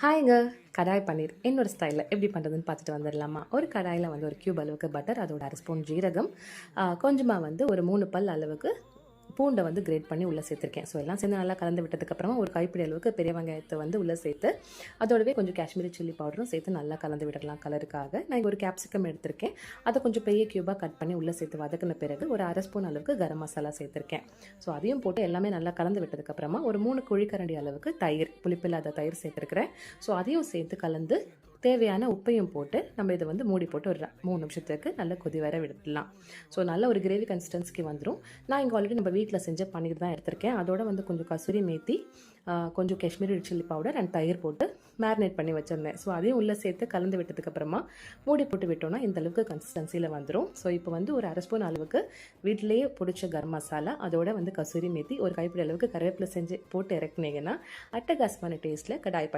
ஹாய்ங்க. கடாய் பன்னீர் என்னோட ஸ்டைலில் எப்படி பண்ணுறதுன்னு பார்த்துட்டு வந்துடலாமா? ஒரு கடாயில் வந்து ஒரு கியூப் அளவுக்கு பட்டர், அதோட 1/2 ஸ்பூன் ஜீரகம், கொஞ்சமாக வந்து ஒரு 3 பல் அளவுக்கு பூண்டை வந்து கிரேட் பண்ணி உள்ளே சேர்த்துருக்கேன். ஸோ எல்லாம் சேர்ந்து நல்லா கலந்து விட்டதுக்கப்புறமா ஒரு கைப்பிடி அளவுக்கு பெரிய வெங்காயத்தை வந்து உள்ளே சேர்த்து, அதோடவே கொஞ்சம் காஷ்மீரி சில்லி பவுடரும் சேர்த்து நல்லா கலந்து விடலாம் கலருக்காக. நான் இங்கே ஒரு கேப்சிகம் எடுத்திருக்கேன். அதை கொஞ்சம் பெரிய கியூபாக கட் பண்ணி உள்ளே சேர்த்து வதக்கின பிறகு ஒரு 1/2 ஸ்பூன் அளவுக்கு கரம் மசாலா சேர்த்துருக்கேன். ஸோ அதையும் போட்டு எல்லாமே நல்லா கலந்து விட்டதுக்கப்புறமா ஒரு 3 குழிக்கரண்டி அளவுக்கு தயிர், புளிப்பில்லாத தயிர் சேர்த்துருக்கிறேன். ஸோ அதையும் சேர்த்து கலந்து தேவையான உப்பையும் போட்டு நம்ம இதை வந்து மூடி போட்டு ஒரு 3 நிமிஷத்துக்கு நல்லா கொதி வர விடலாம். ஸோ நல்ல ஒரு கிரேவி கன்சிஸ்டன்சிக்கு வந்துடும். நான் இங்கே ஆல்ரெடி நம்ம வீட்டில் செஞ்ச பன்னீர் தான் எடுத்திருக்கேன். அதோட வந்து கொஞ்சம் கசூரி மேத்தி, கொஞ்சம் காஷ்மீரி சில்லி பவுடர் அண்ட் தயிர் போட்டு மேரினேட் பண்ணி வச்சுருந்தேன். ஸோ அதையும் உள்ளே சேர்த்து கலந்து விட்டதுக்கப்புறமா மூடி போட்டு விட்டோன்னா இந்த அளவுக்கு கன்சிஸ்டன்சியில் வந்துடும். ஸோ இப்போ வந்து ஒரு 1/2 ஸ்பூன் அளவுக்கு வீட்டிலேயே பிடிச்ச கரம் மசாலா, அதோட வந்து கசூரி மேத்தி, ஒரு கைப்பிடி அளவுக்கு கருவேப்பிலை செஞ்சு போட்டு இறக்குனீங்கன்னா அட்டகாசமான டேஸ்ட்டில் கடாய்